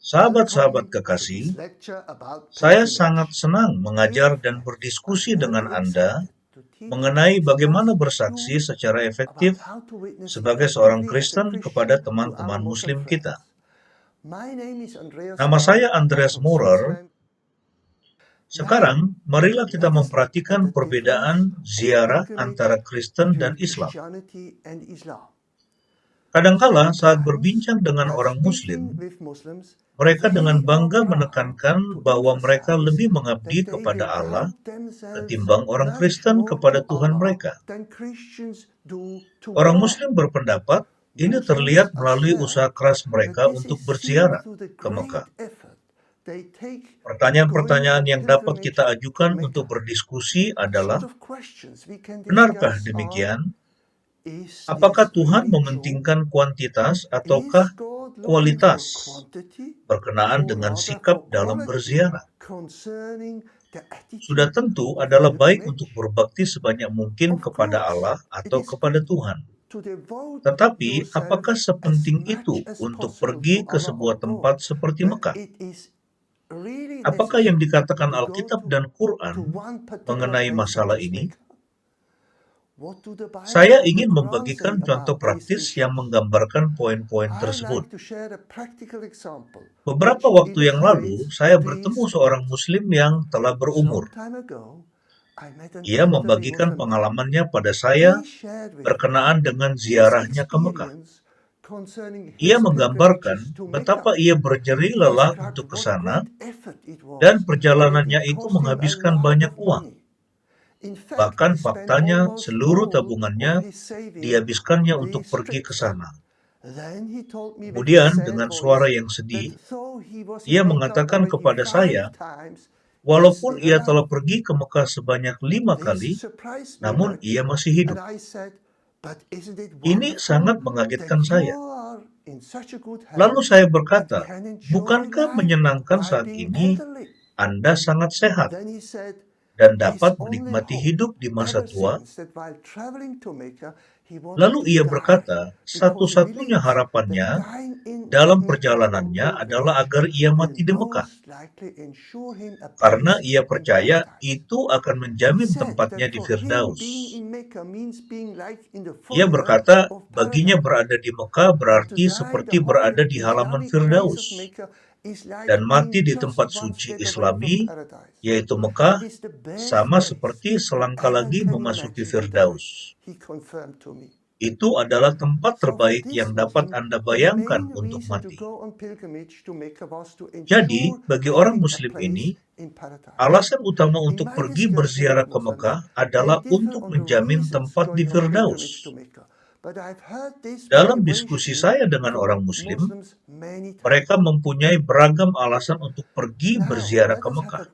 Sahabat-sahabat kekasih, saya sangat senang mengajar dan berdiskusi dengan Anda mengenai bagaimana bersaksi secara efektif sebagai seorang Kristen kepada teman-teman Muslim kita. Nama saya Andreas Maurer. Sekarang, marilah kita memperhatikan perbedaan ziarah antara Kristen dan Islam. Kadangkala saat berbincang dengan orang Muslim, mereka dengan bangga menekankan bahwa mereka lebih mengabdi kepada Allah ketimbang orang Kristen kepada Tuhan mereka. Orang Muslim berpendapat ini terlihat melalui usaha keras mereka untuk berziarah ke Mekah. Pertanyaan-pertanyaan yang dapat kita ajukan untuk berdiskusi adalah, benarkah demikian? Apakah Tuhan mementingkan kuantitas ataukah kualitas berkenaan dengan sikap dalam berziarah? Sudah tentu adalah baik untuk berbakti sebanyak mungkin kepada Allah atau kepada Tuhan. Tetapi, apakah sepenting itu untuk pergi ke sebuah tempat seperti Mekah? Apakah yang dikatakan Alkitab dan Quran mengenai masalah ini? Saya ingin membagikan contoh praktis yang menggambarkan poin-poin tersebut. Beberapa waktu yang lalu, saya bertemu seorang Muslim yang telah berumur. Ia membagikan pengalamannya pada saya berkenaan dengan ziarahnya ke Mekah. Ia menggambarkan betapa ia berjeri lelah untuk ke sana dan perjalanannya itu menghabiskan banyak uang. Bahkan faktanya seluruh tabungannya dihabiskannya untuk pergi ke sana. Kemudian dengan suara yang sedih, ia mengatakan kepada saya, walaupun ia telah pergi ke Mekah sebanyak 5 kali, namun ia masih hidup. Ini sangat mengagetkan saya. Lalu saya berkata, bukankah menyenangkan saat ini Anda sangat sehat dan dapat menikmati hidup di masa tua? Lalu ia berkata, satu-satunya harapannya dalam perjalanannya adalah agar ia mati di Mekah, karena ia percaya itu akan menjamin tempatnya di Firdaus. Ia berkata, baginya berada di Mekah berarti seperti berada di halaman Firdaus, dan mati di tempat suci Islami, yaitu Mekah, sama seperti selangkah lagi memasuki Firdaus. Itu adalah tempat terbaik yang dapat Anda bayangkan untuk mati. Jadi, bagi orang Muslim ini, alasan utama untuk pergi berziarah ke Mekah adalah untuk menjamin tempat di Firdaus. Dalam diskusi saya dengan orang Muslim, mereka mempunyai beragam alasan untuk pergi berziarah ke Mekah.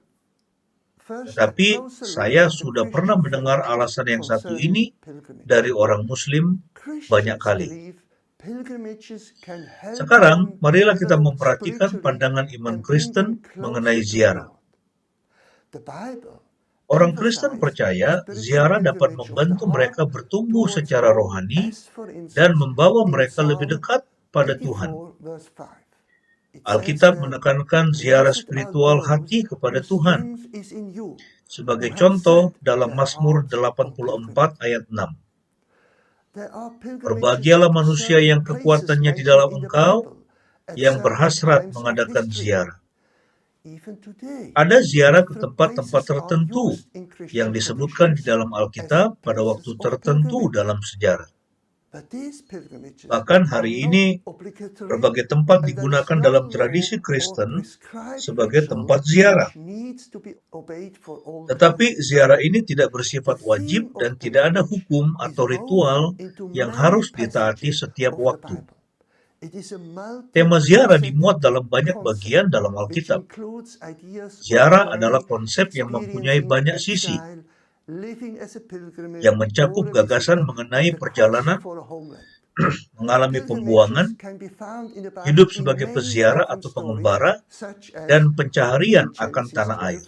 Tetapi saya sudah pernah mendengar alasan yang satu ini dari orang Muslim banyak kali. Sekarang, marilah kita memperhatikan pandangan iman Kristen mengenai ziarah. Orang Kristen percaya ziarah dapat membantu mereka bertumbuh secara rohani dan membawa mereka lebih dekat pada Tuhan. Alkitab menekankan ziarah spiritual hati kepada Tuhan. Sebagai contoh dalam Mazmur 84 ayat 6. Berbahagialah manusia yang kekuatannya di dalam Engkau, yang berhasrat mengadakan ziarah. Ada ziarah ke tempat-tempat tertentu yang disebutkan di dalam Alkitab pada waktu tertentu dalam sejarah. Bahkan hari ini, berbagai tempat digunakan dalam tradisi Kristen sebagai tempat ziarah. Tetapi ziarah ini tidak bersifat wajib dan tidak ada hukum atau ritual yang harus ditaati setiap waktu. Tema ziarah dimuat dalam banyak bagian dalam Alkitab. Ziarah adalah konsep yang mempunyai banyak sisi, yang mencakup gagasan mengenai perjalanan, mengalami pembuangan, hidup sebagai peziarah atau pengembara, dan pencaharian akan tanah air.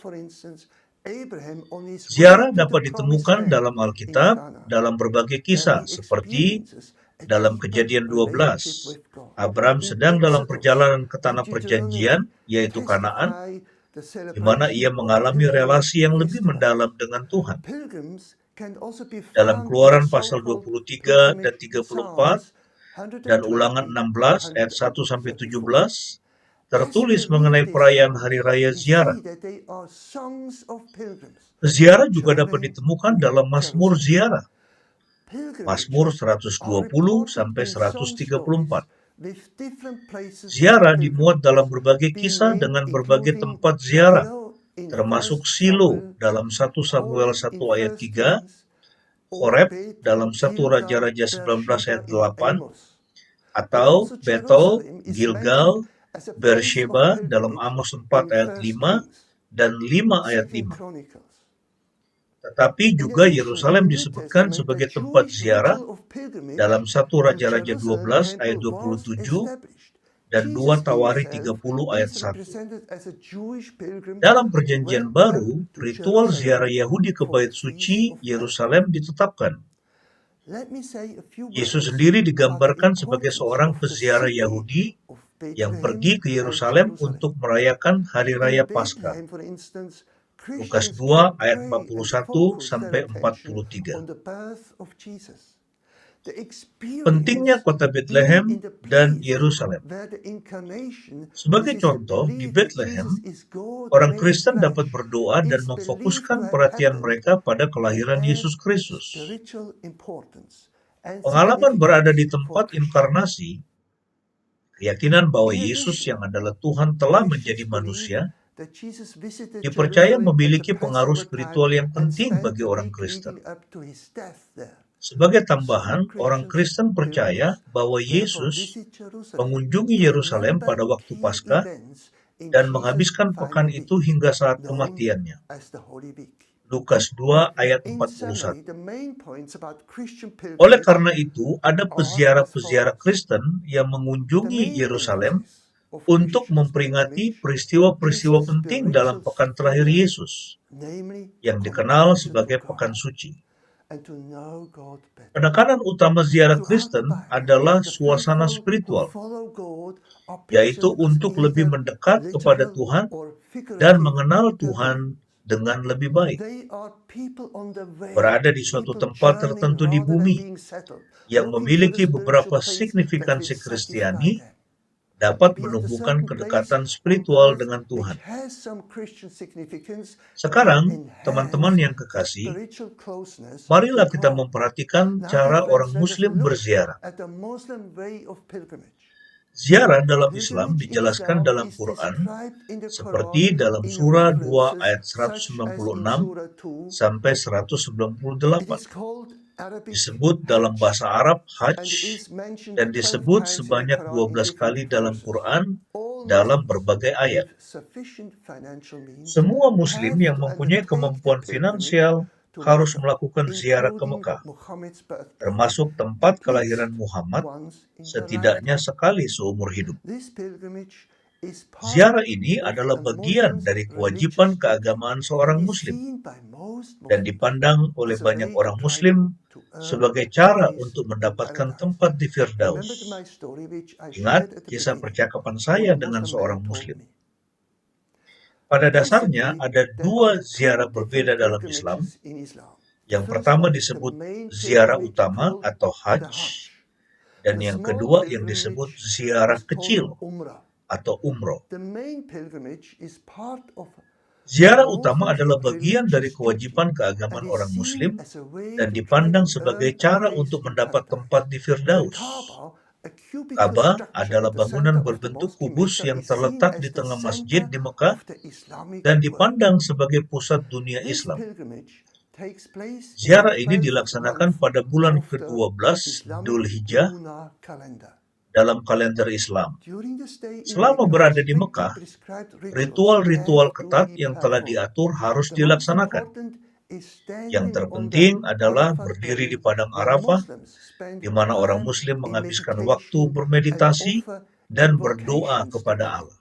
Ziarah dapat ditemukan dalam Alkitab dalam berbagai kisah seperti Dalam Kejadian 12, Abraham sedang dalam perjalanan ke tanah perjanjian, yaitu Kanaan, di mana ia mengalami relasi yang lebih mendalam dengan Tuhan. Dalam Keluaran pasal 23 dan 34 dan Ulangan 16 ayat 1-17 tertulis mengenai perayaan Hari Raya Ziarah. Ziarah juga dapat ditemukan dalam Mazmur Ziarah, Mazmur 120-134. Ziarah dimuat dalam berbagai kisah dengan berbagai tempat ziarah, termasuk Silo dalam 1 Samuel 1 ayat 3, Horeb dalam 1 Raja-Raja 19 ayat 8, atau Betel, Gilgal, Beersheba dalam Amos 4 ayat 5 dan 5 ayat 5. Tetapi juga Yerusalem disebutkan sebagai tempat ziarah dalam 1 Raja-Raja 12 ayat 27 dan 2 Tawari 30 ayat 1. Dalam Perjanjian Baru, ritual ziarah Yahudi ke Bait Suci Yerusalem ditetapkan. Yesus sendiri digambarkan sebagai seorang peziarah Yahudi yang pergi ke Yerusalem untuk merayakan Hari Raya Paskah. Lukas 2 ayat 41-43. Pentingnya kota Bethlehem dan Yerusalem. Sebagai contoh, di Bethlehem, orang Kristen dapat berdoa dan memfokuskan perhatian mereka pada kelahiran Yesus Kristus. Pengalaman berada di tempat inkarnasi, keyakinan bahwa Yesus yang adalah Tuhan telah menjadi manusia, dipercaya memiliki pengaruh spiritual yang penting bagi orang Kristen. Sebagai tambahan, orang Kristen percaya bahwa Yesus mengunjungi Yerusalem pada waktu Paskah dan menghabiskan pekan itu hingga saat kematiannya. Lukas 2 ayat 41. Oleh karena itu, ada peziarah-peziarah Kristen yang mengunjungi Yerusalem untuk memperingati peristiwa-peristiwa penting dalam pekan terakhir Yesus, yang dikenal sebagai Pekan Suci. Penekanan utama ziarah Kristen adalah suasana spiritual, yaitu untuk lebih mendekat kepada Tuhan dan mengenal Tuhan dengan lebih baik. Berada di suatu tempat tertentu di bumi yang memiliki beberapa signifikansi Kristiani dapat menumbuhkan kedekatan spiritual dengan Tuhan. Sekarang, teman-teman yang kekasih, marilah kita memperhatikan cara orang Muslim berziarah. Ziarah dalam Islam dijelaskan dalam Quran seperti dalam surah 2 ayat 196 sampai 198. Disebut dalam bahasa Arab Hajj dan disebut sebanyak 12 kali dalam Quran dalam berbagai ayat. Semua Muslim yang mempunyai kemampuan finansial harus melakukan ziarah ke Mekah, termasuk tempat kelahiran Muhammad, setidaknya sekali seumur hidup. Ziarah ini adalah bagian dari kewajiban keagamaan seorang Muslim dan dipandang oleh banyak orang Muslim sebagai cara untuk mendapatkan tempat di Firdaus. Ingat kisah percakapan saya dengan seorang Muslim. Pada dasarnya ada dua ziarah berbeda dalam Islam. Yang pertama disebut ziarah utama atau Hajj, dan yang kedua yang disebut ziarah kecil atau umroh. Ziarah utama adalah bagian dari kewajiban keagamaan orang Muslim dan dipandang sebagai cara untuk mendapat tempat di Firdaus. Ka'bah adalah bangunan berbentuk kubus yang terletak di tengah masjid di Mekah dan dipandang sebagai pusat dunia Islam. Ziarah ini dilaksanakan pada bulan ke-12 Dhul Hijjah dalam kalender Islam. Selama berada di Mekah, ritual-ritual ketat yang telah diatur harus dilaksanakan. Yang terpenting adalah berdiri di padang Arafah, di mana orang Muslim menghabiskan waktu bermeditasi dan berdoa kepada Allah.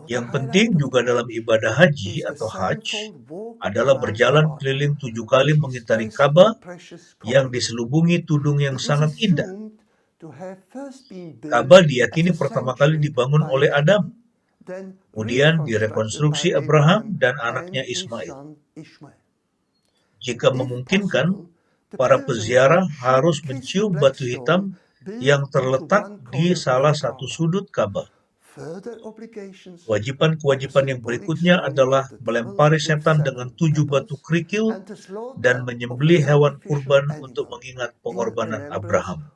Yang penting juga dalam ibadah haji atau hajj adalah berjalan keliling 7 kali mengitari Ka'bah yang diselubungi tudung yang sangat indah. Ka'bah diyakini pertama kali dibangun oleh Adam, kemudian direkonstruksi Abraham dan anaknya Ismail. Jika memungkinkan, para peziarah harus mencium batu hitam yang terletak di salah satu sudut Ka'bah. Kewajiban-kewajiban yang berikutnya adalah melempari setan dengan 7 batu kerikil dan menyembelih hewan kurban untuk mengingat pengorbanan Abraham.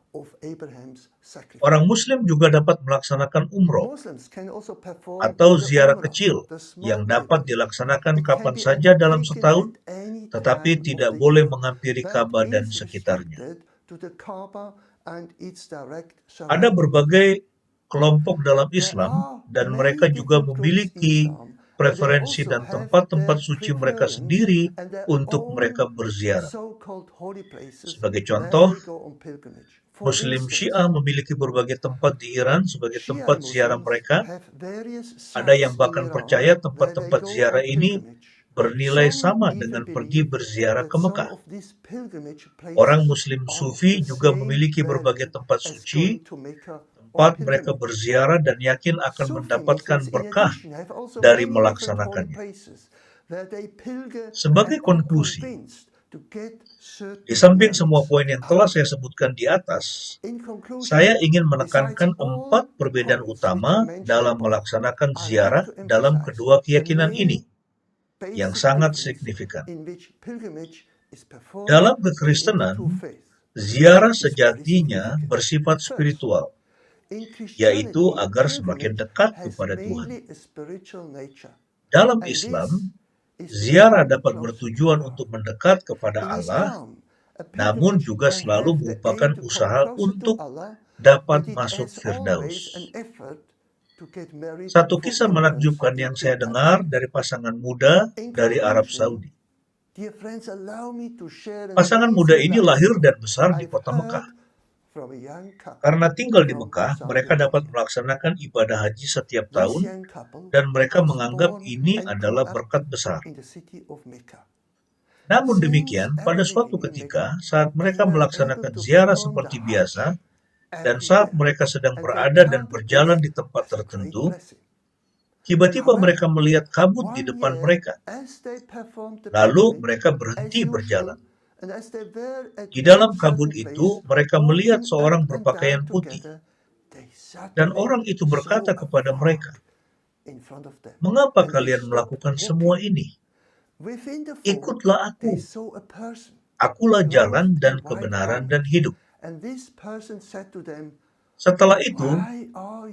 Orang Muslim juga dapat melaksanakan umroh atau ziarah kecil yang dapat dilaksanakan kapan saja dalam setahun, tetapi tidak boleh menghampiri Ka'bah dan sekitarnya. Ada berbagai kelompok dalam Islam dan mereka juga memiliki preferensi dan tempat-tempat suci mereka sendiri untuk mereka berziarah. Sebagai contoh, Muslim Syiah memiliki berbagai tempat di Iran sebagai tempat ziarah mereka. Ada yang bahkan percaya tempat-tempat ziarah ini bernilai sama dengan pergi berziarah ke Mekah. Orang Muslim Sufi juga memiliki berbagai tempat suci, tempat mereka berziarah dan yakin akan mendapatkan berkah dari melaksanakannya. Sebagai konklusi, di samping semua poin yang telah saya sebutkan di atas, saya ingin menekankan 4 perbedaan utama dalam melaksanakan ziarah dalam kedua keyakinan ini, yang sangat signifikan. Dalam kekristenan, ziarah sejatinya bersifat spiritual, yaitu agar semakin dekat kepada Tuhan. Dalam Islam, ziarah dapat bertujuan untuk mendekat kepada Allah, namun juga selalu merupakan usaha untuk dapat masuk Firdaus. Satu kisah menakjubkan yang saya dengar dari pasangan muda dari Arab Saudi. Pasangan muda ini lahir dan besar di kota Mekah. Karena tinggal di Mekah, mereka dapat melaksanakan ibadah haji setiap tahun dan mereka menganggap ini adalah berkat besar. Namun demikian, pada suatu ketika, saat mereka melaksanakan ziarah seperti biasa, dan saat mereka sedang berada dan berjalan di tempat tertentu, tiba-tiba mereka melihat kabut di depan mereka. Lalu mereka berhenti berjalan. Di dalam kabut itu, mereka melihat seorang berpakaian putih, dan orang itu berkata kepada mereka, "Mengapa kalian melakukan semua ini? Ikutlah aku. Akulah jalan dan kebenaran dan hidup." Setelah itu,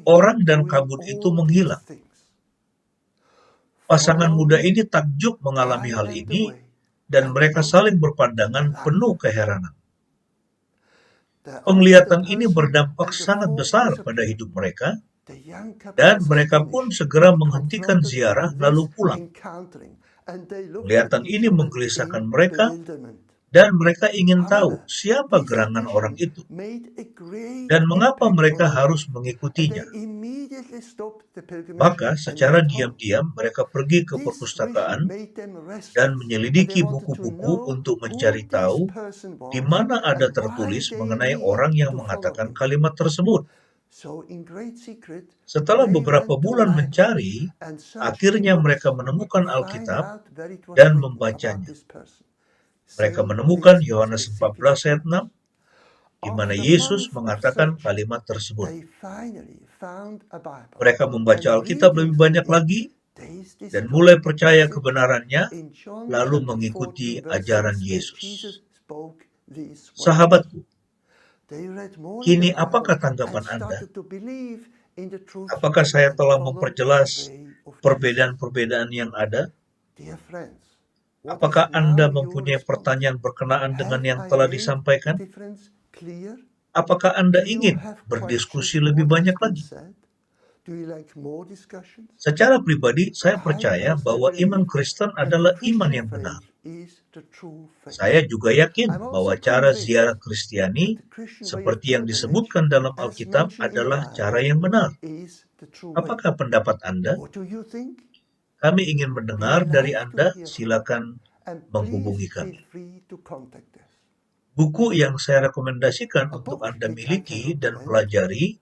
orang dan kabut itu menghilang. Pasangan muda ini takjub mengalami hal ini, dan mereka saling berpandangan penuh keheranan. Penglihatan ini berdampak sangat besar pada hidup mereka, dan mereka pun segera menghentikan ziarah lalu pulang. Penglihatan ini menggelisahkan mereka, dan mereka ingin tahu siapa gerangan orang itu, dan mengapa mereka harus mengikutinya. Maka secara diam-diam mereka pergi ke perpustakaan dan menyelidiki buku-buku untuk mencari tahu di mana ada tertulis mengenai orang yang mengatakan kalimat tersebut. Setelah beberapa bulan mencari, akhirnya mereka menemukan Alkitab dan membacanya. Mereka menemukan Yohanes 14 ayat 6, di mana Yesus mengatakan kalimat tersebut. Mereka membaca Alkitab lebih banyak lagi dan mulai percaya kebenarannya, lalu mengikuti ajaran Yesus. Sahabatku, kini apakah tanggapan Anda? Apakah saya telah memperjelas perbedaan-perbedaan yang ada? Apakah Anda mempunyai pertanyaan berkenaan dengan yang telah disampaikan? Apakah Anda ingin berdiskusi lebih banyak lagi? Secara pribadi, saya percaya bahwa iman Kristen adalah iman yang benar. Saya juga yakin bahwa cara ziarah Kristiani, seperti yang disebutkan dalam Alkitab, adalah cara yang benar. Apakah pendapat Anda? Kami ingin mendengar dari Anda, silakan menghubungi kami. Buku yang saya rekomendasikan untuk Anda miliki dan pelajari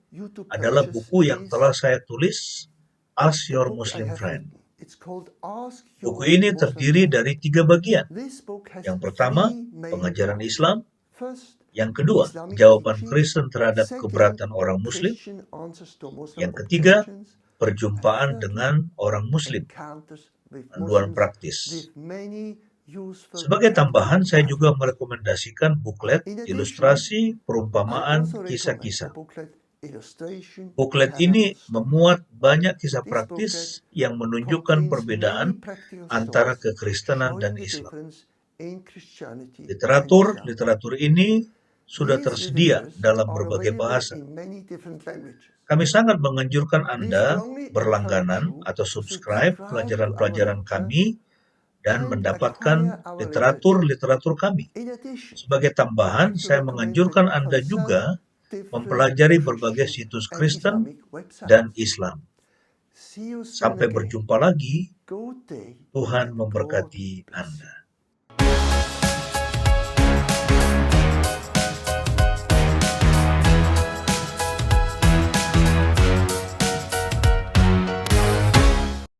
adalah buku yang telah saya tulis, Ask Your Muslim Friend. Buku ini terdiri dari 3 bagian. Yang pertama, pengajaran Islam. Yang kedua, jawaban Kristen terhadap keberatan orang Muslim. Yang ketiga, perjumpaan dengan orang Muslim. Panduan praktis. Sebagai tambahan, saya juga merekomendasikan buklet, ilustrasi, perumpamaan, kisah-kisah. Buklet ini memuat banyak kisah praktis yang menunjukkan perbedaan antara kekristenan dan Islam. Literatur ini sudah tersedia dalam berbagai bahasa. Kami sangat menganjurkan Anda berlangganan atau subscribe pelajaran-pelajaran kami dan mendapatkan literatur kami. Sebagai tambahan, saya menganjurkan Anda juga mempelajari berbagai situs Kristen dan Islam. Sampai berjumpa lagi, Tuhan memberkati Anda.